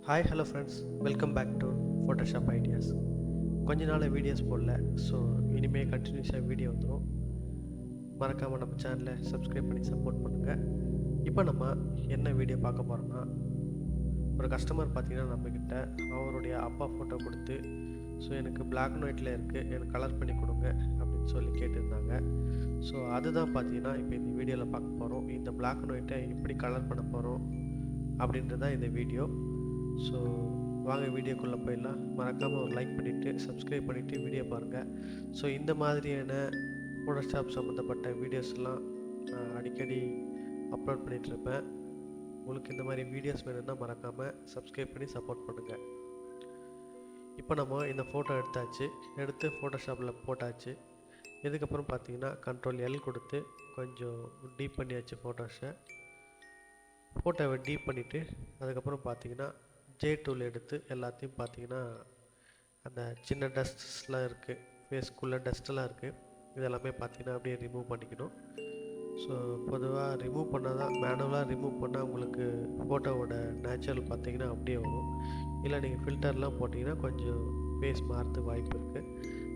Hi hello friends, welcome back to Photoshop ideas. கொஞ்ச நாள் videos போடல, ஸோ இனிமேல் கண்டினியூஸாக வீடியோ வந்துடும். மறக்காமல் நம்ம சேனலை சப்ஸ்கிரைப் பண்ணி சப்போர்ட் பண்ணுங்கள். இப்போ நம்ம என்ன வீடியோ பார்க்க போகிறோன்னா, ஒரு கஸ்டமர் பார்த்திங்கன்னா நம்மக்கிட்ட அவருடைய அப்பா ஃபோட்டோ கொடுத்து, ஸோ எனக்கு பிளாக் அண்ட் ஒயிட்டில் இருக்குது, எனக்கு கலர் பண்ணி கொடுங்க அப்படின்னு சொல்லி கேட்டிருந்தாங்க. ஸோ அதுதான் பார்த்தீங்கன்னா இப்போ இந்த வீடியோவில் பார்க்க போகிறோம். இந்த பிளாக் அண்ட் ஒயிட்டை எப்படி கலர் பண்ண போகிறோம் அப்படின்றது தான் இந்த வீடியோ. ஸோ வாங்க வீடியோக்குள்ளே போயிடலாம். மறக்காமல் ஒரு லைக் பண்ணிவிட்டு சப்ஸ்கிரைப் பண்ணிவிட்டு வீடியோ பாருங்கள். ஸோ இந்த மாதிரியான ஃபோட்டோஷாப் சம்மந்தப்பட்ட வீடியோஸ்லாம் நான் அடிக்கடி அப்லோட் பண்ணிகிட்ருப்பேன். உங்களுக்கு இந்த மாதிரி வீடியோஸ் வேணும்னா மறக்காமல் சப்ஸ்கிரைப் பண்ணி சப்போர்ட் பண்ணுங்கள். இப்போ நம்ம இந்த ஃபோட்டோ எடுத்து ஃபோட்டோஷாப்பில் போட்டாச்சு. இதுக்கப்புறம் பார்த்தீங்கன்னா Ctrl+L கொடுத்து கொஞ்சம் டீப் பண்ணியாச்சு ஃபோட்டோவை டீப் பண்ணிவிட்டு அதுக்கப்புறம் பார்த்தீங்கன்னா J டூல் எடுத்து எல்லாத்தையும் பார்த்தீங்கன்னா அந்த சின்ன டஸ்ட்ஸ்லாம் இருக்குது, ஃபேஸ்க்குள்ளே டஸ்ட்டெல்லாம் இருக்குது, இதெல்லாமே பார்த்தீங்கன்னா அப்படியே ரிமூவ் பண்ணிக்கணும். ஸோ பொதுவாக ரிமூவ் பண்ணால் தான், மேனுவலாக ரிமூவ் பண்ணால் உங்களுக்கு ஃபோட்டோவோட நேச்சுரல் பார்த்தீங்கன்னா அப்படியே வரும். இல்லை நீங்கள் ஃபில்டர்லாம் போட்டிங்கன்னா கொஞ்சம் ஃபேஸ் மாறத்துக்கு வாய்ப்பு இருக்குது.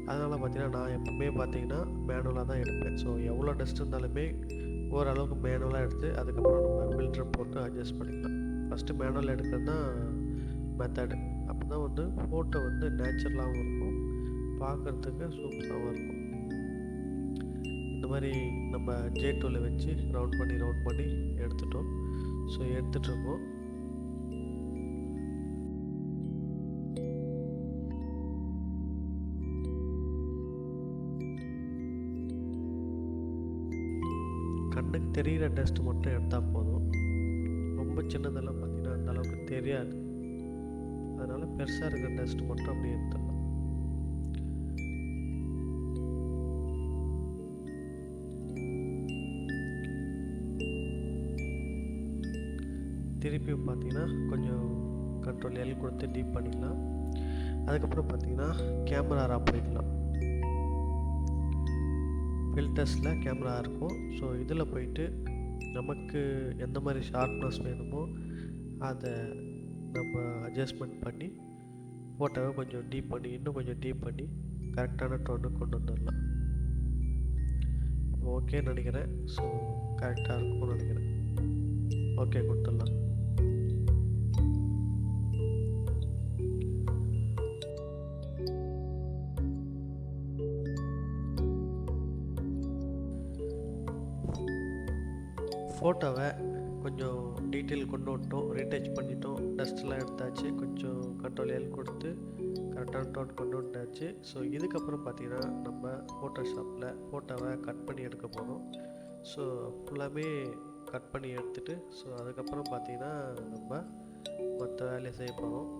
அதனால் பார்த்தீங்கன்னா நான் எப்பவுமே பார்த்தீங்கன்னா மேனுவலாக தான் எடுப்பேன். ஸோ எவ்வளோ டஸ்ட் இருந்தாலுமே ஓரளவுக்கு மேனுவலாக எடுத்து அதுக்கப்புறம் நம்ம ஃபில்டர் போட்டு அட்ஜஸ்ட் பண்ணிக்கலாம். ஃபஸ்ட்டு மேனுவல் எடுக்கிறது தான் மெத்தடு. அப்போ தான் வந்து ஃபோட்டோ வந்து நேச்சுரலாகவும் இருக்கும், பார்க்குறதுக்கு சூப்பராகவும் இருக்கும். இந்த மாதிரி நம்ம J டூலை வச்சு ரவுண்ட் பண்ணி எடுத்துட்டோம். ஸோ எடுத்துகிட்ருக்கோம். கண்ணுக்கு தெரிகிற டஸ்ட் மட்டும் எடுத்தால் போதும். ரொம்ப சின்னதெல்லாம் பார்த்தீங்கன்னா அந்த அளவுக்கு தெரியாது. அதனால் பெருசாக இருக்கிற டஸ்ட் மட்டும் அப்படியே எடுத்துடலாம். திருப்பியும் பார்த்தீங்கன்னா கொஞ்சம் Ctrl+L கொடுத்து டீப் பண்ணிக்கலாம். அதுக்கப்புறம் பார்த்தீங்கன்னா கேமரா ரா போய்க்கலாம். ஃபில்டர்ஸில் கேமரா இருக்கும். ஸோ இதில் போயிட்டு நமக்கு எந்த மாதிரி ஷார்ப்னஸ் வேணுமோ அதை நம்ம அட்ஜஸ்ட்மெண்ட் பண்ணி ஃபோட்டோவை கொஞ்சம் இன்னும் கொஞ்சம் டீப் பண்ணி கரெக்டான டோனுக்கு கொண்டு வந்துடலாம். ஓகேன்னு நினைக்கிறேன். ஸோ கரெக்டாக இருக்கும்னு நினைக்கிறேன். ஓகே கொடுத்துடலாம். ஃபோட்டோவை கொஞ்சம் டீட்டெயில் கொண்டு வந்துட்டோம், ரீடச் பண்ணிட்டோம், டஸ்ட்லாம் எடுத்தாச்சு. கொஞ்சம் Ctrl+L கொடுத்து கரெக்டான டோன் கொண்டு வந்தாச்சு. ஸோ இதுக்கப்புறம் பார்த்தீங்கன்னா நம்ம ஃபோட்டோஷாப்பில் ஃபோட்டோவை கட் பண்ணி எடுக்க போகிறோம். ஸோ ஃபுல்லாமே கட் பண்ணி எடுத்துகிட்டு ஸோ அதுக்கப்புறம் பார்த்தீங்கன்னா நம்ம மற்ற வேலையை செய்ய போகிறோம்.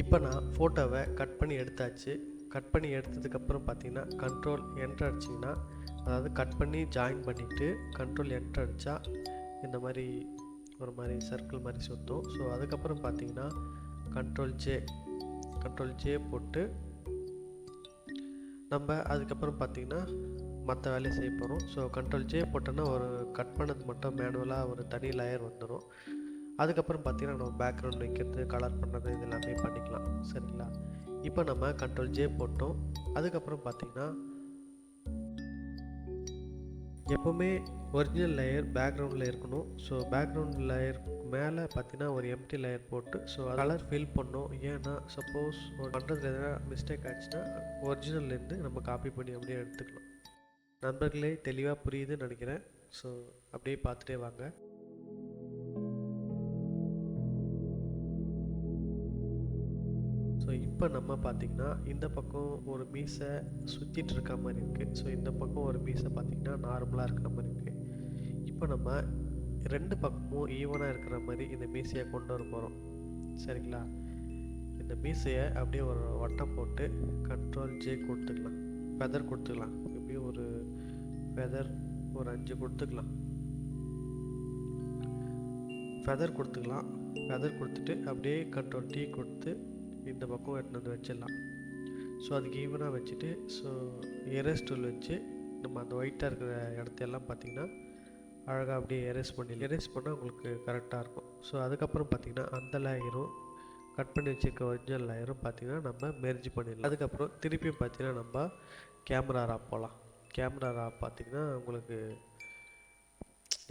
இப்போ நான் ஃபோட்டோவை கட் பண்ணி எடுத்தாச்சு. கட் பண்ணி எடுத்ததுக்கப்புறம் பார்த்தீங்கன்னா Ctrl+Enter அடிச்சிங்கன்னா, அதாவது கட் பண்ணி ஜாயின் பண்ணிவிட்டு Ctrl+Enter அடித்தா இந்த மாதிரி ஒரு மாதிரி சர்க்கிள் மாதிரி சுற்றும். ஸோ அதுக்கப்புறம் பார்த்தீங்கன்னா Ctrl+J போட்டு நம்ம அதுக்கப்புறம் பார்த்தீங்கன்னா மற்ற வேலையை செய்ய போகிறோம். ஸோ Ctrl+J போட்டோன்னா ஒரு கட் பண்ணது மட்டும் மேனுவலாக ஒரு தனி லேயர் வந்துடும். அதுக்கப்புறம் பார்த்தீங்கன்னா நம்ம பேக்ரவுண்ட் வைக்கிறது, கலர் பண்ணுறது, இது எல்லாமே பண்ணிக்கலாம். சரிங்களா? இப்போ நம்ம Ctrl+J போட்டோம். அதுக்கப்புறம் பார்த்தீங்கன்னா எப்போவுமே ஒரிஜினல் லேயர் பேக்ரவுண்டில் இருக்கணும். ஸோ பேக்ரவுண்ட் லேயர் மேலே பார்த்தீங்கன்னா ஒரு எம்டி லேயர் போட்டு ஸோ கலர் ஃபில் பண்ணோம். ஏன்னா சப்போஸ் ஒரு பண்ணுறதுல எதனா மிஸ்டேக் ஆச்சுன்னா ஒரிஜினல்லேருந்து நம்ம காப்பி பண்ணி அப்படியே எடுத்துக்கலாம். நண்பர்களே தெளிவாக புரியுதுன்னு நினைக்கிறேன். ஸோ அப்படியே பார்த்துட்டே வாங்க. ஸோ இப்போ நம்ம பார்த்திங்கன்னா இந்த பக்கம் ஒரு மீசை சுற்றிட்டு இருக்க மாதிரி இருக்குது. ஸோ இந்த பக்கம் ஒரு மீசை பார்த்திங்கன்னா நார்மலாக இருக்கிற மாதிரி இருக்குது. இப்போ நம்ம 2 பக்கமும் ஈவனாக இருக்கிற மாதிரி இந்த மீசையை கொண்டு வர போகிறோம். சரிங்களா? இந்த மீசையை அப்படியே ஒரு வட்டம் போட்டு Ctrl+J கொடுத்துக்கலாம். ஃபெதர் கொடுத்துக்கலாம். எப்படியும் ஒரு ஃபெதர் ஒரு 5 கொடுத்துக்கலாம். ஃபெதர் கொடுத்துட்டு அப்படியே Ctrl+T கொடுத்து இந்த பக்கம் எடுத்து வந்து வச்சிடலாம். ஸோ அதுக்கு ஈவனாக வச்சுட்டு ஸோ எரேஸ் டூல் வச்சு நம்ம அந்த ஒயிட்டாக இருக்கிற இடத்தையெல்லாம் பார்த்திங்கன்னா அழகாக அப்படியே எரேஸ் பண்ணால் உங்களுக்கு கரெக்டாக இருக்கும். ஸோ அதுக்கப்புறம் பார்த்திங்கன்னா அந்த லேயரும் கட் பண்ணி வச்சுருக்க ஒரிஜினல் லேயரும் பார்த்திங்கன்னா நம்ம மெர்ஜ் பண்ணிடலாம். அதுக்கப்புறம் திருப்பியும் பார்த்திங்கன்னா நம்ம கேமரா ரா போகலாம். கேமரா ரா பார்த்திங்கன்னா உங்களுக்கு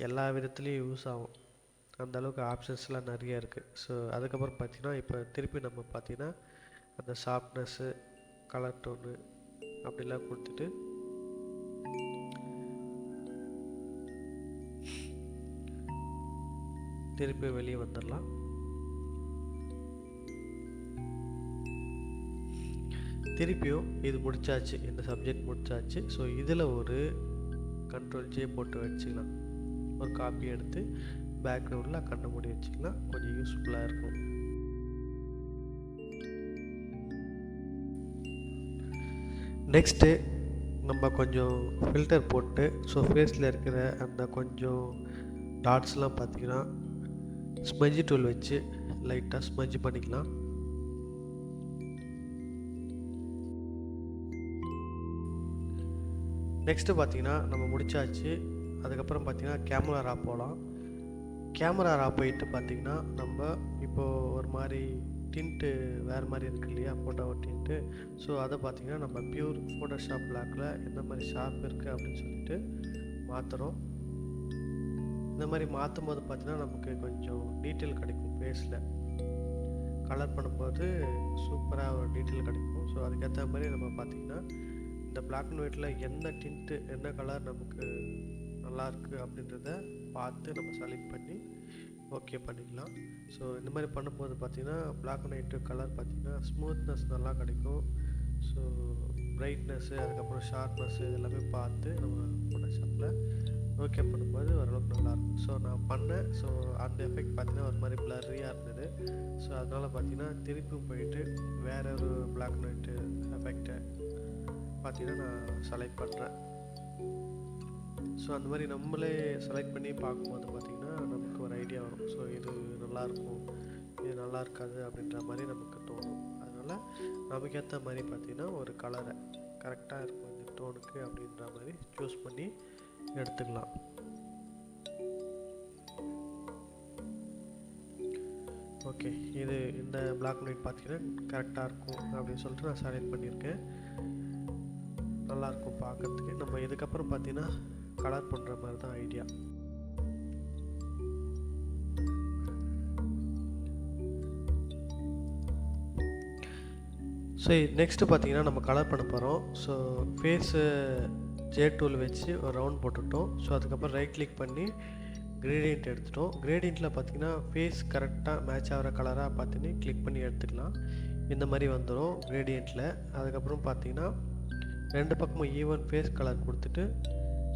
எல்லா விதத்துலேயும் யூஸ் ஆகும். அந்தளவுக்கு ஆப்ஷன்ஸ்லாம் நிறைய இருக்குது. ஸோ அதுக்கப்புறம் பார்த்திங்கன்னா இப்போ திருப்பி நம்ம பார்த்திங்கன்னா அந்த ஷார்ப்னஸ்ஸு கலர் டோனு அப்படிலாம் கொடுத்துட்டு திருப்பி வெளியே வந்துடலாம். திருப்பியும் இது முடிச்சாச்சு, இந்த சப்ஜெக்ட் முடிச்சாச்சு. ஸோ இதில் ஒரு Ctrl+J போட்டு வச்சுக்கலாம். ஒரு காப்பி எடுத்து பேக்ரவுண்டில் கண்ண மூடி வச்சுக்கலாம். கொஞ்சம் யூஸ்ஃபுல்லாக இருக்கும். நெக்ஸ்ட்டு நம்ம கொஞ்சம் ஃபில்டர் போட்டு ஸோ ஃபேஸில் இருக்கிற அந்த கொஞ்சம் டாட்ஸ்லாம் பார்த்திங்கன்னா ஸ்மஜ் டூல் வச்சு லைட்டாக ஸ்மஜ் பண்ணிக்கலாம். நெக்ஸ்ட்டு பார்த்திங்கன்னா நம்ம முடிச்சாச்சு. அதுக்கப்புறம் பார்த்திங்கன்னா கேமரா ரா போகலாம். கேமரா ரா போயிட்டு பார்த்திங்கன்னா நம்ம இப்போது ஒரு மாதிரி டின்ட்டு வேறு மாதிரி இருக்குது இல்லையா, ஃபோட்டோ டின்ட்டு. ஸோ அதை பார்த்திங்கன்னா நம்ம பியூர் ஃபோட்டோஷாப் பிளாக்கில் எந்த மாதிரி ஷார்ப் இருக்குது அப்படின்னு சொல்லிட்டு மாற்றுறோம். இந்த மாதிரி மாற்றும் போது பார்த்திங்கன்னா நமக்கு கொஞ்சம் டீட்டெயில் கிடைக்கும். ஃபேஸில் கலர் பண்ணும்போது சூப்பராக ஒரு டீட்டெயில் கிடைக்கும். ஸோ அதுக்கேற்ற மாதிரி நம்ம பார்த்திங்கன்னா இந்த பிளாக் அண்ட் ஒயிட்டில் என்ன டின்ட்டு என்ன கலர் நமக்கு நல்லாயிருக்கு அப்படின்றத பார்த்து நம்ம செலக்ட் பண்ணி ஓகே பண்ணிக்கலாம். ஸோ இந்த மாதிரி பண்ணும்போது பார்த்திங்கன்னா பிளாக் அண்ட் ஒயிட்டு கலர் பார்த்திங்கன்னா ஸ்மூத்னஸ் நல்லா கிடைக்கும். ஸோ பிரைட்னஸ்ஸு அதுக்கப்புறம் ஷார்ப்னஸ்ஸு இதெல்லாமே பார்த்து நம்ம ஃபோட்டோஷாப்பில் ஓகே பண்ணும்போது ஓரளவுக்கு நல்லாயிருக்கும். ஸோ நான் பண்ணேன். ஸோ அந்த எஃபெக்ட் பார்த்திங்கன்னா ஒரு மாதிரி பிளர்ரியாக இருந்தது. ஸோ அதனால் பார்த்திங்கன்னா திருப்பியும் போயிட்டு வேறு ஒரு பிளாக் அண்ட் ஒயிட்டு எஃபெக்டை பார்த்திங்கன்னா நான் செலக்ட் பண்ணுறேன். ஸோ அந்த மாதிரி நம்மளே செலக்ட் பண்ணி பார்க்கும்போது பார்த்திங்கன்னா நமக்கு ஒரு ஐடியா வரும். ஸோ இது நல்லாயிருக்கும், இது நல்லா இருக்காது அப்படின்ற மாதிரி நமக்கு தோணும். அதனால் நமக்கு ஏற்ற மாதிரி பார்த்திங்கன்னா ஒரு கலரை கரெக்டாக இருக்கும் இந்த டோனுக்கு அப்படின்ற மாதிரி சூஸ் பண்ணி எடுத்துக்கலாம். ஓகே, இது இந்த பிளாக் அண்ட் ஒயிட் பார்த்திங்கன்னா கரெக்டாக இருக்கும் அப்படின்னு சொல்லிட்டு நான் செலக்ட் பண்ணியிருக்கேன். நல்லாயிருக்கும் பார்க்குறதுக்கு. நம்ம இதுக்கப்புறம் பார்த்திங்கன்னா கலர் பண்ணுற மாதிரி தான் ஐடியா. ஸோ நெக்ஸ்ட்டு பார்த்திங்கன்னா நம்ம கலர் பண்ண போகிறோம். ஸோ ஃபேஸு ஜே டூல் வச்சு ஒரு ரவுண்ட் போட்டுட்டோம். ஸோ அதுக்கப்புறம் ரைட் கிளிக் பண்ணி கிரேடியன்ட் எடுத்துட்டோம். கிரேடியண்ட்டில் பார்த்திங்கன்னா ஃபேஸ் கரெக்டாக மேட்ச் ஆகிற கலராக பார்த்திங்கன்னா கிளிக் பண்ணி எடுத்துக்கலாம். இந்த மாதிரி வந்துடும் கிரேடியண்ட்டில். அதுக்கப்புறம் பார்த்திங்கன்னா 2 பக்கமும் ஈவன் ஃபேஸ் கலர் கொடுத்துட்டு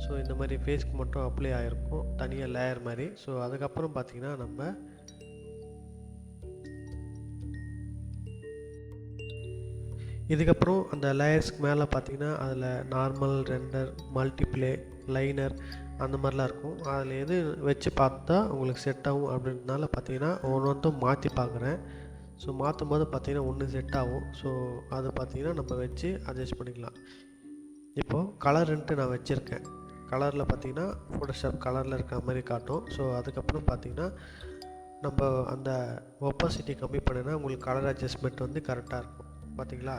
ஸோ இந்த மாதிரி ஃபேஸ்க்கு மட்டும் அப்ளை ஆகிருக்கும் தனியாக லேயர் மாதிரி. ஸோ அதுக்கப்புறம் பார்த்திங்கன்னா நம்ம இதுக்கப்புறம் அந்த லேயர்ஸ்க்கு மேலே பார்த்திங்கன்னா அதில் நார்மல், ரெண்டர், மல்டிப்ளே, லைனர் அந்த மாதிரிலாம் இருக்கும். அதில் எது வச்சு பார்த்தா உங்களுக்கு செட் ஆகும் அப்படின்றதுனால பார்த்திங்கன்னா ஒவ்வொன்றும் மாற்றி பார்க்குறேன். ஸோ மாற்றும் போது பார்த்திங்கன்னா ஒன்று செட் ஆகும். ஸோ அதை பார்த்திங்கன்னா நம்ம வச்சு அட்ஜஸ்ட் பண்ணிக்கலாம். இப்போது கலருன்ட்டு நான் வச்சுருக்கேன். கலரில் பார்த்திங்கன்னா ஃபோட்டோஷாப் கலரில் இருக்கிற மாதிரி காட்டும். ஸோ அதுக்கப்புறம் பார்த்திங்கன்னா நம்ம அந்த ஒப்பாசிட்டி கம்மி பண்ணினா உங்களுக்கு கலர் அட்ஜஸ்ட்மெண்ட் வந்து கரெக்டாக இருக்கும். பார்த்திங்களா,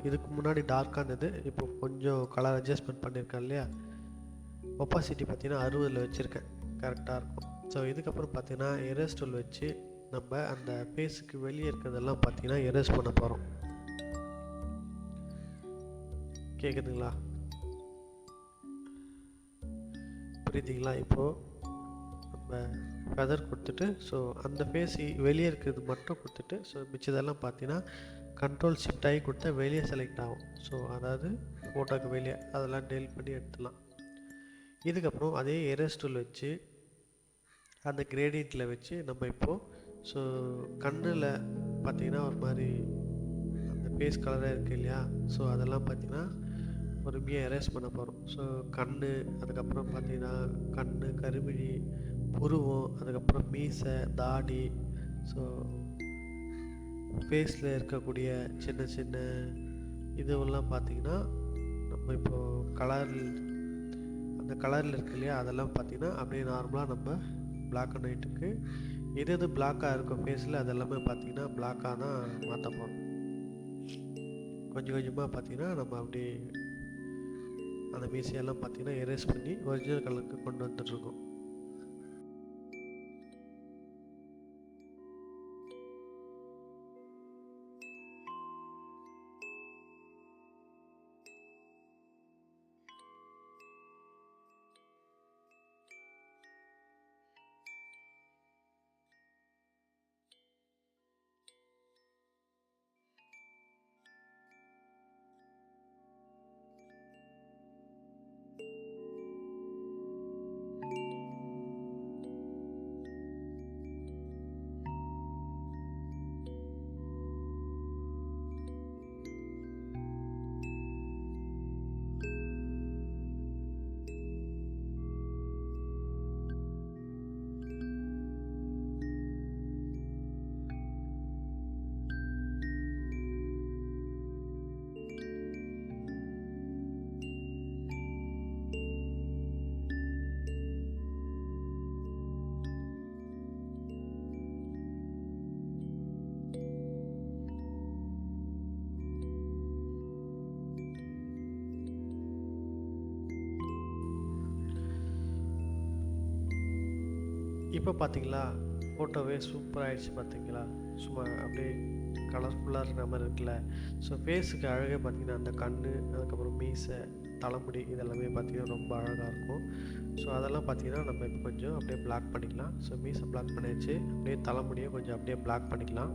இதுக்கு முன்னாடி டார்க்காக இருந்தது, இப்போ கொஞ்சம் கலர் அட்ஜஸ்ட்மெண்ட் பண்ணியிருக்கேன் இல்லையா. ஒப்பாசிட்டி பார்த்தீங்கன்னா 60ல் வச்சுருக்கேன், கரெக்டாக இருக்கும். ஸோ இதுக்கப்புறம் பார்த்தீங்கன்னா எரேஸ் டூல் வச்சு நம்ம அந்த ஃபேஸுக்கு வெளியே இருக்கிறதெல்லாம் பார்த்தீங்கன்னா எரேஸ் பண்ண போகிறோம். கேட்குதுங்களா? புரியுதுங்களா? இப்போது நம்ம ஃபெதர் கொடுத்துட்டு ஸோ அந்த ஃபேஸ் வெளியே இருக்கிறது மட்டும் கொடுத்துட்டு ஸோ மிச்சதெல்லாம் பார்த்தீங்கன்னா கண்ட்ரோல் ஷிஃப்ட் ஆகி கொடுத்தா வெளியே செலக்ட் ஆகும். ஸோ அதாவது ஃபோட்டோக்கு வெளியே அதெல்லாம் டெலிட் பண்ணி எடுத்துடலாம். இதுக்கப்புறம் அதே எரேஸ் டூல் வச்சு அந்த கிரேடியண்ட்டில் வச்சு நம்ம இப்போது ஸோ கண்ணில் பார்த்திங்கன்னா ஒரு மாதிரி அந்த ஃபேஸ் கலராக இருக்குது இல்லையா, ஸோ அதெல்லாம் பார்த்திங்கன்னா பொறுமையாக எரேஸ் பண்ண போகிறோம். ஸோ கண், அதுக்கப்புறம் பார்த்திங்கன்னா கண், கருவிழி, புருவம், அதுக்கப்புறம் மீசை, தாடி, ஸோ ஃபேஸில் இருக்கக்கூடிய சின்ன சின்ன இதுவெல்லாம் பார்த்திங்கன்னா நம்ம இப்போது அந்த கலரில் இருக்கு இல்லையா, அதெல்லாம் பார்த்திங்கன்னா அப்படியே நார்மலாக நம்ம பிளாக் அண்ட் ஒயிட்டுக்கு எது பிளாக்காக இருக்கும் ஃபேஸில் அதெல்லாமே பார்த்திங்கன்னா பிளாக்காக தான் மாற்ற போகிறோம். கொஞ்சம் கொஞ்சமாக பார்த்திங்கன்னா நம்ம அப்படியே அந்த மீசையெல்லாம் பார்த்திங்கன்னா எரேஸ் பண்ணி ஒரிஜினல் கலருக்கு கொண்டு வந்துட்டுருக்கோம். இப்போ பார்த்தீங்களா ஃபோட்டோவே சூப்பராக ஆகிடுச்சு பார்த்தீங்களா, சும்மா அப்படியே கலர்ஃபுல்லாக இருக்கிற மாதிரி இருக்குல்ல. ஸோ ஃபேஸுக்கு அழகே பார்த்தீங்கன்னா அந்த கண், அதுக்கப்புறம் மீசை, தலைமுடி இதெல்லாமே பார்த்தீங்கன்னா ரொம்ப அழகாக இருக்கும். ஸோ அதெல்லாம் பார்த்தீங்கன்னா நம்ம இப்போ கொஞ்சம் அப்படியே பிளாக் பண்ணிக்கலாம். ஸோ மீசை பிளாக் பண்ணியாச்சு, அப்படியே தலைமுடியை கொஞ்சம் அப்படியே பிளாக் பண்ணிக்கலாம்.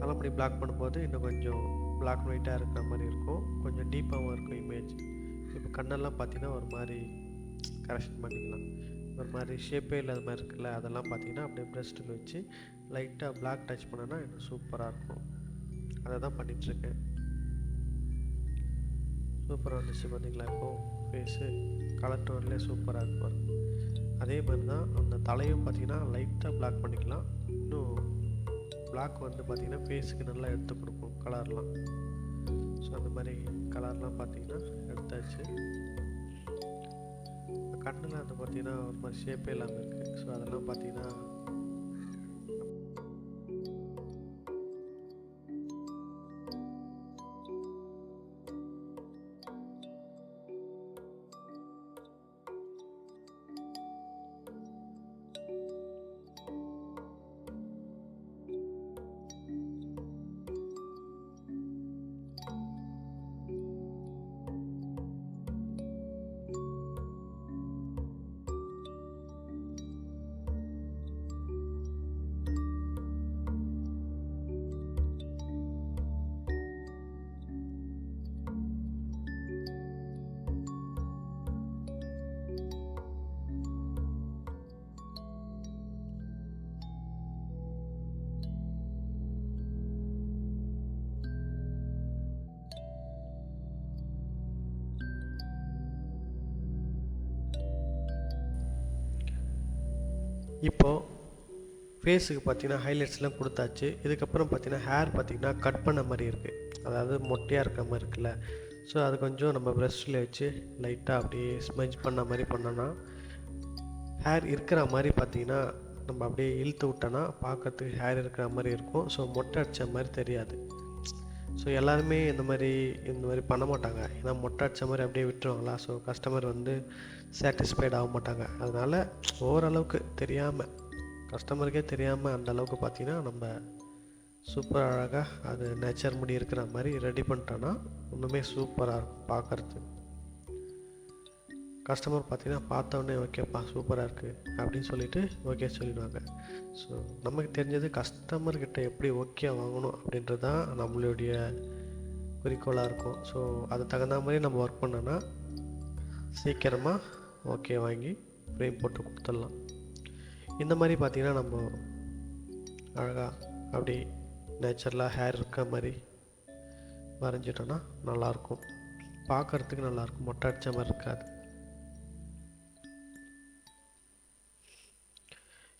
தலைமுடி பிளாக் பண்ணும்போது இன்னும் கொஞ்சம் பிளாக் அண்ட் ஒயிட்டாக இருக்கிற மாதிரி இருக்கும், கொஞ்சம் டீப்பாகவும் இருக்கும் இமேஜ். இப்போ கண்ணெல்லாம் பார்த்தீங்கன்னா ஒரு மாதிரி கரெக்ஷன் பண்ணிக்கலாம், ஒரு மாதிரி ஷேப்பே இல்லாத மாதிரி இருக்குல்ல, அதெல்லாம் பார்த்தீங்கன்னா அப்படியே ப்ரெஸ்ட்டில் வச்சு லைட்டாக பிளாக் டச் பண்ணோன்னா இன்னும் சூப்பராக இருக்கும். அதை தான் பண்ணிகிட்ருக்கேன். சூப்பராக வந்துச்சு பார்த்தீங்களா. இப்போது ஃபேஸு கலர் டோன்லேயே சூப்பராக இருக்கும். அதே மாதிரி தான் அந்த தலையும் பார்த்திங்கன்னா லைட்டாக பிளாக் பண்ணிக்கலாம். இன்னும் பிளாக் வந்து பார்த்திங்கன்னா ஃபேஸுக்கு நல்லா எடுத்து கொடுக்கும் கலர்லாம். ஸோ அந்த மாதிரி கலர்லாம் பார்த்திங்கன்னா எடுத்தாச்சு. கண்ணில் வந்து பார்த்திங்கன்னா ஒரு மாதிரி ஷேப்பே இல்லாமல் இருக்குது. ஸோ அதெல்லாம் பார்த்திங்கன்னா இப்போது ஃபேஸுக்கு பார்த்திங்கன்னா ஹைலைட்ஸ்லாம் கொடுத்தாச்சு. இதுக்கப்புறம் பார்த்திங்கன்னா ஹேர் பார்த்திங்கன்னா கட் பண்ண மாதிரி இருக்குது, அதாவது மொட்டையாக இருக்க மாதிரி இருக்குல்ல. ஸோ அது கொஞ்சம் நம்ம ப்ரஷ்ஷில் வச்சு லைட்டாக அப்படியே ஸ்மஜ் பண்ண மாதிரி பண்ணோன்னா ஹேர் இருக்கிற மாதிரி பார்த்திங்கன்னா நம்ம அப்படியே இழுத்து விட்டோன்னா பார்க்கறதுக்கு ஹேர் இருக்கிற மாதிரி இருக்கும். ஸோ மொட்டை அடித்த மாதிரி தெரியாது. ஸோ எல்லாருமே இந்த மாதிரி பண்ண மாட்டாங்க. ஏன்னா மொட்டை அடித்த மாதிரி அப்படியே விட்டுருவாங்களா. ஸோ கஸ்டமர் வந்து சாட்டிஸ்ஃபைட் ஆக மாட்டாங்க. அதனால் ஓரளவுக்கு தெரியாமல், கஸ்டமருக்கே தெரியாமல் அந்த அளவுக்கு பார்த்திங்கன்னா நம்ம சூப்பர் அழகாக அது நேச்சர் முடி இருக்கிற மாதிரி ரெடி பண்ணிட்டோன்னா இன்னுமே சூப்பராக இருக்கும் பார்க்குறதுக்கு. கஸ்டமர் பார்த்திங்கன்னா பார்த்தோன்னே ஓகேப்பா சூப்பராக இருக்குது அப்படின்னு சொல்லிவிட்டு ஓகே சொல்லிடுவாங்க. ஸோ நமக்கு தெரிஞ்சது கஸ்டமர்கிட்ட எப்படி ஓகே வாங்கணும் அப்படின்றது தான் நம்மளுடைய குறிக்கோளாக இருக்கும். ஸோ அது தகுந்த மாதிரி நம்ம ஒர்க் பண்ணோன்னா சீக்கிரமாக ஓகே வாங்கி ஃப்ரேம் போட்டு கொடுத்துடலாம். இந்த மாதிரி பார்த்திங்கன்னா நம்ம அழகாக அப்படி நேச்சுரலாக ஹேர் இருக்க மாதிரி வரைஞ்சிட்டோன்னா நல்லாயிருக்கும், பார்க்குறதுக்கு நல்லாயிருக்கும், மொட்டை அடித்த மாதிரி இருக்காது.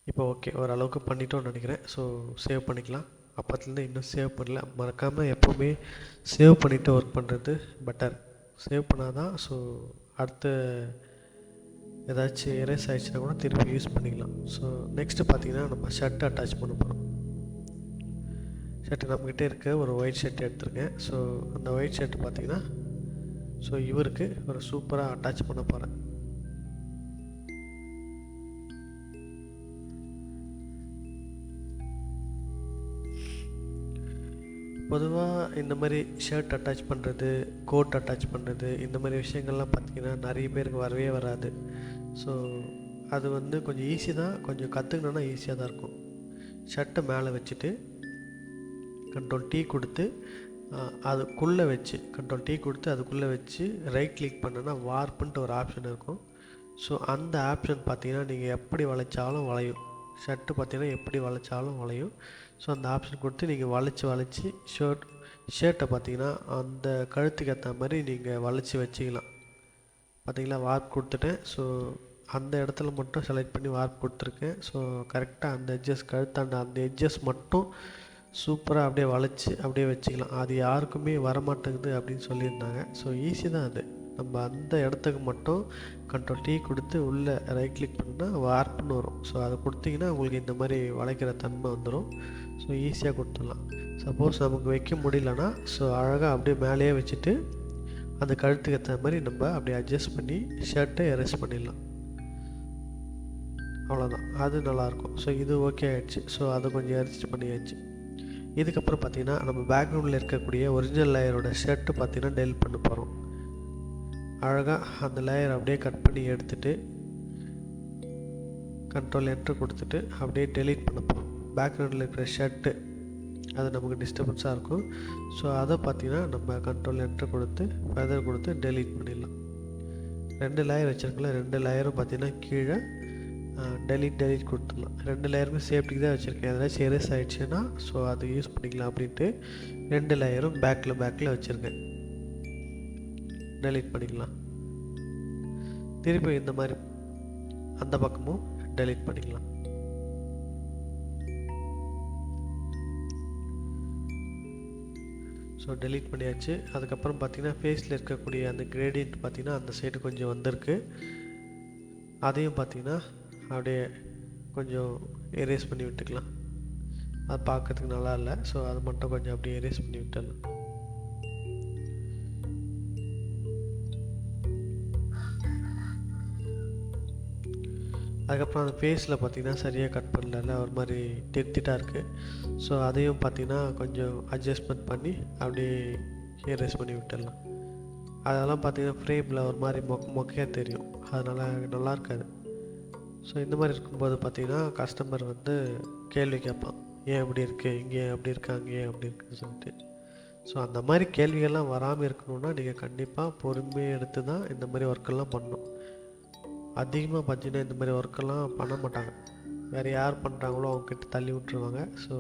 இப்போ ஓகே ஓரளவுக்கு பண்ணிட்டோன்னு நினைக்கிறேன். ஸோ சேவ் பண்ணிக்கலாம். அப்போத்துலேருந்து இன்னும் சேவ் பண்ணல. மறக்காமல் எப்போவுமே சேவ் பண்ணிவிட்டு ஒர்க் பண்ணுறது பெட்டர். சேவ் பண்ணால் தான் ஸோ அடுத்து ஏதாச்சும் எரேஸ் ஆகிடுச்சுன்னா கூட திருப்பி யூஸ் பண்ணிக்கலாம். ஸோ நெக்ஸ்ட்டு பார்த்திங்கன்னா நம்ம ஷர்ட் அட்டாச் பண்ண போகிறோம். ஷர்ட்டு நம்மக்கிட்டே இருக்க ஒரு ஒயிட் ஷர்ட் எடுத்துருக்கேன். ஸோ அந்த ஒயிட் ஷர்ட்டு பார்த்திங்கன்னா ஸோ இவருக்கு ஒரு சூப்பராக அட்டாச் பண்ண போகிறேன். பொதுவாக இந்த மாதிரி ஷர்ட் அட்டாச் பண்ணுறது, கோட் அட்டாச் பண்ணுறது, இந்த மாதிரி விஷயங்கள்லாம் பார்த்திங்கன்னா நிறைய பேருக்கு வரவே வராது. ஸோ அது வந்து கொஞ்சம் ஈஸி தான், கொஞ்சம் கற்றுக்கணுன்னா ஈஸியாக தான் இருக்கும். ஷர்ட்டை மேலே வச்சுட்டு கண்ட்ரோல் டீ கொடுத்து அதுக்குள்ளே வச்சு அதுக்குள்ளே வச்சு ரைட் கிளிக் பண்ணோன்னா வார்ப்புன்ட்டு ஒரு ஆப்ஷன் இருக்கும். ஸோ அந்த ஆப்ஷன் பார்த்திங்கன்னா நீங்கள் எப்படி வளைச்சாலும் வளையும். ஷர்ட்டு பார்த்திங்கன்னா எப்படி வளைச்சாலும் வளையும். ஸோ அந்த ஆப்ஷன் கொடுத்து நீங்கள் வளைச்சி ஷர்ட்டை பார்த்திங்கன்னா அந்த கழுத்துக்கு ஏற்ற மாதிரி நீங்கள் வளைச்சி வச்சிக்கலாம். பார்த்திங்களா, வார்ப் கொடுத்துட்டேன். ஸோ அந்த இடத்துல மட்டும் செலக்ட் பண்ணி வார்ப் கொடுத்துருக்கேன். ஸோ கரெக்டாக அந்த எட்ஜஸ் கழுத்தாண்ட அந்த எட்ஜஸ் மட்டும் சூப்பராக அப்படியே வளைச்சி அப்படியே வச்சுக்கலாம். அது யாருக்குமே வரமாட்டேங்குது அப்படின்னு சொல்லியிருந்தாங்க. ஸோ ஈஸி தான் அது. நம்ம அந்த இடத்துக்கு மட்டும் கண்ட்ரோல் டீ கொடுத்து உள்ளே ரைட் கிளிக் பண்ணால் வார்ப்புன்னு வரும். ஸோ அதை கொடுத்திங்கன்னா உங்களுக்கு இந்த மாதிரி வளைக்கிற தன்மை வந்துடும். ஸோ ஈஸியாக கொடுத்துடலாம். சப்போஸ் நமக்கு வைக்க முடியலன்னா ஸோ அழகாக அப்படியே மேலேயே வச்சுட்டு அந்த கழுத்துக்கு ஏற்ற மாதிரி நம்ம அப்படியே அட்ஜஸ்ட் பண்ணி ஷர்ட்டை எரேஸ் பண்ணிடலாம். அவ்வளோதான், அது நல்லாயிருக்கும். ஸோ இது ஓகே ஆகிடுச்சு. ஸோ அதை கொஞ்சம் அட்ஜஸ்ட் பண்ணியாச்சு. இதுக்கப்புறம் பார்த்திங்கன்னா நம்ம பேக்ரவுண்டில் இருக்கக்கூடிய ஒரிஜினல் லேயரோட ஷர்ட்டு பார்த்திங்கன்னா டெலிட் பண்ண போகிறோம். அழகாக அந்த லேயர் அப்படியே கட் பண்ணி எடுத்துகிட்டு கண்ட்ரோல் என்ட்ரு கொடுத்துட்டு அப்படியே டெலீட் பண்ண போகிறோம். பேக்ரவுண்டில் இருக்கிற ஷர்ட்டு அது நமக்கு டிஸ்டர்பன்ஸாக இருக்கும். ஸோ அதை பார்த்திங்கன்னா நம்ம கண்ட்ரோல் என்ட்ரு கொடுத்து ஃபெதர் கொடுத்து டெலீட் பண்ணிடலாம். 2 லேயர் வச்சுருக்கல, 2 லேயரும் பார்த்திங்கன்னா கீழே டெலீட் கொடுத்துடலாம். 2 லேயருமே சேஃப்டிக்கு தான் வச்சுருக்கேன். எதனாச்சும் எரேஸ் ஆகிடுச்சுன்னா ஸோ அது யூஸ் பண்ணிக்கலாம் அப்படின்ட்டு 2 லேயரும் பேக்கில் வச்சுருக்கேன். டெலீட் பண்ணிக்கலாம். திருப்பி இந்த மாதிரி அந்த பக்கமும் டெலீட் பண்ணிக்கலாம். ஸோ டெலீட் பண்ணியாச்சு. அதுக்கப்புறம் பார்த்திங்கன்னா ஃபேஸில் இருக்கக்கூடிய அந்த கிரேடியன்ட் பார்த்திங்கன்னா அந்த சைடு கொஞ்சம் வந்திருக்கு. அதையும் பார்த்திங்கன்னா அப்படியே கொஞ்சம் எரேஸ் பண்ணி விட்டுக்கலாம். அது பார்க்கறதுக்கு நல்லா இல்லை. ஸோ அது மட்டும் கொஞ்சம் அப்படியே எரேஸ் பண்ணி விட்டுடலாம். அதுக்கப்புறம் அந்த ஃபேஸில் பார்த்திங்கன்னா சரியாக கட் பண்ணல, ஒரு மாதிரி திட்டாக இருக்குது. ஸோ அதையும் பார்த்திங்கன்னா கொஞ்சம் அட்ஜஸ்ட்மெண்ட் பண்ணி அப்படியே எரேஸ் பண்ணி விட்டுடலாம். அதெல்லாம் பார்த்திங்கன்னா ஃப்ரேமில் ஒரு மாதிரி மொக்கையாக தெரியும். அதனால் நல்லா இருக்காது. ஸோ இந்த மாதிரி இருக்கும்போது பார்த்திங்கன்னா கஸ்டமர் வந்து கேள்வி கேட்பான், ஏன் இப்படி இருக்குது, இங்கே அப்படி இருக்காங்க, ஏன் அப்படி இருக்குன்னு சொல்லிட்டு. ஸோ அந்த மாதிரி கேள்விகள்லாம் வராமல் இருக்கணுன்னா நீங்கள் கண்டிப்பாக பொறுமையாக எடுத்து தான் இந்த மாதிரி ஒர்க்கெல்லாம் பண்ணணும். அதிகமாக பார்த்தீங்கன்னா இந்த மாதிரி ஒர்க்கெல்லாம் பண்ண மாட்டாங்க. வேறு யார் பண்ணுறாங்களோ அவங்கக்கிட்ட தள்ளி விட்டுருவாங்க. ஸோ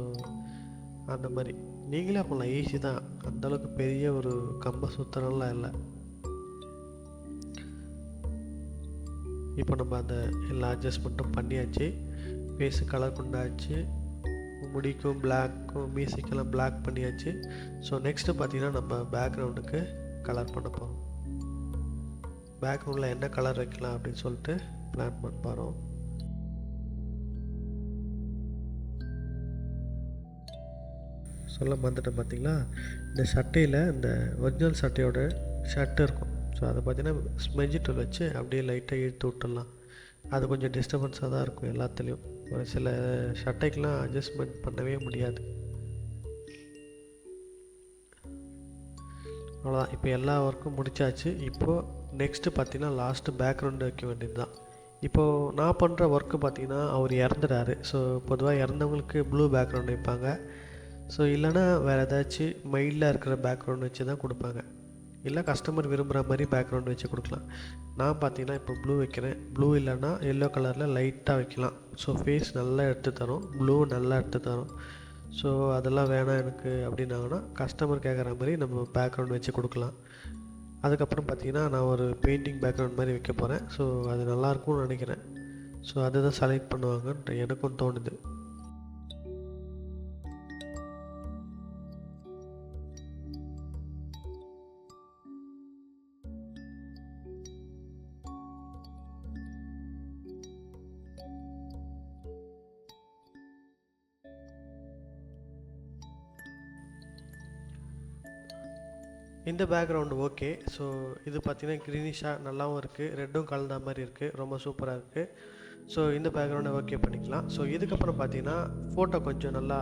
அந்த மாதிரி நீங்களே பண்ணலாம், ஈஸி தான். அந்தளவுக்கு பெரிய ஒரு கம்ப சுத்தனம்லாம் இல்லை. இப்போ நம்ம அந்த எல்லா அட்ஜஸ்ட்மெண்ட்டும் பண்ணியாச்சு. ஃபேஸு கலர் கொண்டாச்சு, முடிக்கும் பிளாக்கும் மியூசிக்கெல்லாம் பிளாக் பண்ணியாச்சு. ஸோ நெக்ஸ்ட்டு பார்த்திங்கன்னா நம்ம பேக்ரவுண்டுக்கு கலர் பண்ண போகிறோம். பேக்ரவுண்டில் என்ன கலர் வைக்கலாம் அப்படின்னு சொல்லிட்டு பிளான் பண்ண போகிறோம். ஸோ சொல்ல மறந்துட்டேன் பார்த்தீங்களா, இந்த சட்டையில் இந்த ஒரிஜினல் சட்டையோட ஷர்ட் இருக்கும். ஸோ அதை பார்த்தீங்கன்னா ஸ்மெஜி டூல் வச்சு அப்படியே லைட்டாக இழுத்து விட்டுடலாம். அது கொஞ்சம் டிஸ்டர்பன்ஸாக தான் இருக்கும் எல்லாத்துலேயும். ஒரு சில சட்டைக்கெலாம் அட்ஜஸ்ட்மெண்ட் பண்ணவே முடியாது. அவ்வளோதான், இப்போ எல்லா ஒர்க்கும் முடித்தாச்சு. இப்போது நெக்ஸ்ட்டு பார்த்திங்கன்னா லாஸ்ட்டு பேக்ரவுண்டு வைக்க வேண்டியது தான். இப்போது நான் பண்ணுற ஒர்க்கு பார்த்திங்கன்னா அவர் இறந்துட்டாரு. ஸோ பொதுவாக இறந்தவங்களுக்கு ப்ளூ பேக்ரவுண்ட் வைப்பாங்க. ஸோ இல்லைனா வேறு ஏதாச்சும் மைல்டாக இருக்கிற பேக்ரவுண்ட் வச்சு தான் கொடுப்பாங்க. இல்லை கஸ்டமர் விரும்புகிற மாதிரி பேக்ரவுண்ட் வச்சு கொடுக்கலாம். நான் பார்த்தீங்கன்னா இப்போ ப்ளூ வைக்கிறேன். ப்ளூ இல்லைன்னா எல்லோ கலரில் லைட்டாக வைக்கலாம். ஸோ ஃபேஸ் நல்லா எடுத்து தரும், ப்ளூ நல்லா எடுத்து தரும். ஸோ அதெல்லாம் வேணாம் எனக்கு அப்படின்னாங்கன்னா கஸ்டமர் கேட்குற மாதிரி நம்ம பேக்ரவுண்ட் வச்சு கொடுக்கலாம். அதுக்கப்புறம் பார்த்திங்கன்னா நான் ஒரு பெயிண்டிங் பேக்ரவுண்ட் மாதிரி வைக்க போகிறேன். ஸோ அது நல்லாயிருக்கும்னு நினைக்கிறேன். ஸோ அதுதான் செலக்ட் பண்ணுவாங்கன்ட்டு எனக்கும் தோணுது. இந்த பேக்ரவுண்டு ஓகே. ஸோ இது பார்த்திங்கன்னா க்ரீனிஷாக நல்லாவும் இருக்குது, ரெட்டும் கலந்த மாதிரி இருக்குது, ரொம்ப சூப்பராக இருக்குது. ஸோ இந்த பேக்ரவுண்டை ஓகே பண்ணிக்கலாம். ஸோ இதுக்கப்புறம் பார்த்திங்கன்னா ஃபோட்டோ கொஞ்சம் நல்லா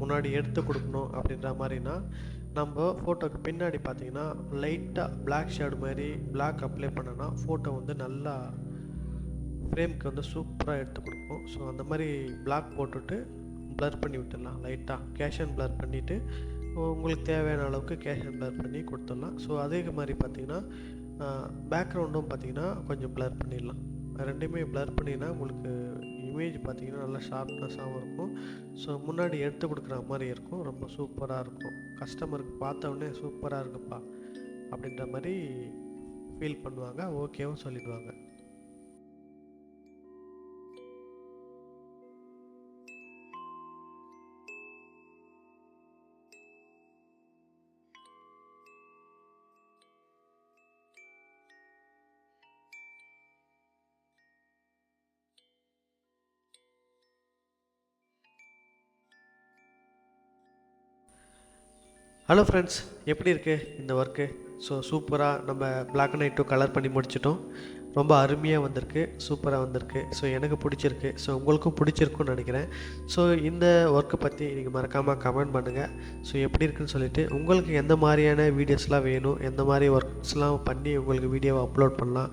முன்னாடி எடுத்து கொடுக்கணும் அப்படின்ற மாதிரினா நம்ம ஃபோட்டோக்கு பின்னாடி பார்த்திங்கன்னா லைட்டாக பிளாக் ஷேடு மாதிரி பிளாக் அப்ளை பண்ணோன்னா ஃபோட்டோ வந்து நல்லா ஃப்ரேம்க்கு வந்து சூப்பராக எடுத்து கொடுக்கும். ஸோ அந்த மாதிரி பிளாக் போட்டுட்டு ப்ளர் பண்ணி விட்டுடலாம். லைட்டாக கேஷன் ப்ளர் பண்ணிவிட்டு உங்களுக்கு தேவையான அளவுக்கு கேஷன் ப்ளர் பண்ணி கொடுத்துடலாம். ஸோ அதே மாதிரி பார்த்திங்கன்னா பேக்ரவுண்டும் பார்த்திங்கன்னா கொஞ்சம் ப்ளர் பண்ணிடலாம். ரெண்டுமே ப்ளர் பண்ணினா உங்களுக்கு இமேஜ் பார்த்திங்கன்னா நல்லா ஷார்ப்னஸாகவும் இருக்கும். ஸோ முன்னாடி எடுத்து கொடுக்குற மாதிரி இருக்கும், ரொம்ப சூப்பராக இருக்கும். கஸ்டமருக்கு பார்த்தோன்னே சூப்பராக இருக்குப்பா அப்படின்ற மாதிரி ஃபீல் பண்ணுவாங்க, ஓகேவும் சொல்லிடுவாங்க. ஹலோ ஃப்ரெண்ட்ஸ், எப்படி இருக்குது இந்த ஒர்க்கு? ஸோ சூப்பராக நம்ம பிளாக் அண்ட் ஒயிட்டும் கலர் பண்ணி முடிச்சிட்டோம். ரொம்ப அருமையாக வந்திருக்கு, சூப்பராக வந்திருக்கு. ஸோ எனக்கு பிடிச்சிருக்கு. ஸோ உங்களுக்கும் பிடிச்சிருக்குன்னு நினைக்கிறேன். ஸோ இந்த ஒர்க்கை பற்றி நீங்கள் மறக்காமல் கமெண்ட் பண்ணுங்கள். ஸோ எப்படி இருக்குன்னு சொல்லிவிட்டு உங்களுக்கு எந்த மாதிரியான வீடியோஸ்லாம் வேணும், எந்த மாதிரி ஒர்க்ஸ்லாம் பண்ணி உங்களுக்கு வீடியோவை அப்லோட் பண்ணலாம்,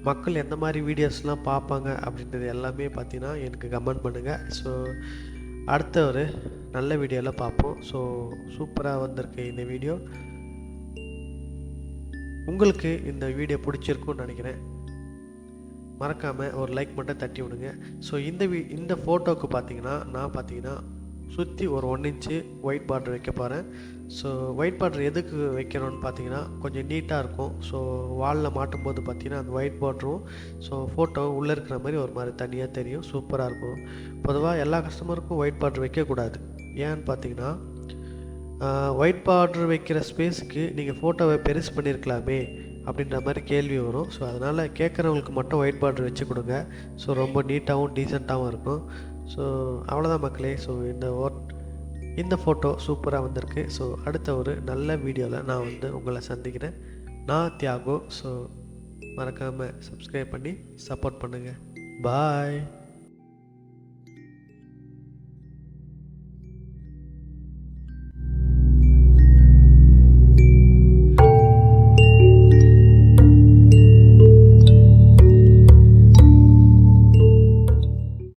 மக்கள் எந்த மாதிரி வீடியோஸ்லாம் பார்ப்பாங்க அப்படின்றது எல்லாமே பார்த்தீங்கன்னா எனக்கு கமெண்ட் பண்ணுங்கள். ஸோ அடுத்த ஒரு நல்ல வீடியோவில் பார்ப்போம். ஸோ சூப்பராக வந்திருக்கு இந்த வீடியோ. உங்களுக்கு இந்த வீடியோ பிடிச்சிருக்குன்னு நினைக்கிறேன். மறக்காமல் ஒரு லைக் மட்டும் தட்டி விடுங்க. ஸோ இந்த ஃபோட்டோவுக்கு பார்த்தீங்கன்னா நான் பார்த்தீங்கன்னா சுற்றி ஒரு 1 இன்ச்சு ஒயிட் பார்டர் வைக்க போகிறேன். ஸோ ஒயிட் பார்டர் எதுக்கு வைக்கணும்னு பார்த்தீங்கன்னா கொஞ்சம் நீட்டாக இருக்கும். ஸோ வாலில் மாட்டும்போது பார்த்தீங்கன்னா அந்த ஒயிட் பார்டரும் ஸோ ஃபோட்டோ உள்ளே இருக்கிற மாதிரி ஒரு மாதிரி தனியாக தெரியும், சூப்பராக இருக்கும். பொதுவாக எல்லா கஸ்டமருக்கும் ஒயிட் பார்டர் வைக்கக்கூடாது. ஏன்னு பார்த்தீங்கன்னா ஒயிட் பார்டர் வைக்கிற ஸ்பேஸுக்கு நீங்கள் ஃபோட்டோவை பெருசு பண்ணியிருக்கலாமே அப்படின்ற மாதிரி கேள்வி வரும். ஸோ அதனால் கேட்குறவங்களுக்கு மட்டும் ஒயிட் பார்டர் வச்சு கொடுங்க. ஸோ ரொம்ப நீட்டாகவும் டீசெண்டாகவும் இருக்கும். ஸோ அவ்வளோதான் மக்களே. ஸோ இந்த ஃபோட்டோ சூப்பராக வந்திருக்கு. ஸோ அடுத்த ஒரு நல்ல வீடியோவில் நான் வந்து உங்களை சந்திக்கிறேன். நான் தியாகோ. ஸோ மறக்காமல் சப்ஸ்கிரைப் பண்ணி சப்போர்ட் பண்ணுங்கள். பாய்.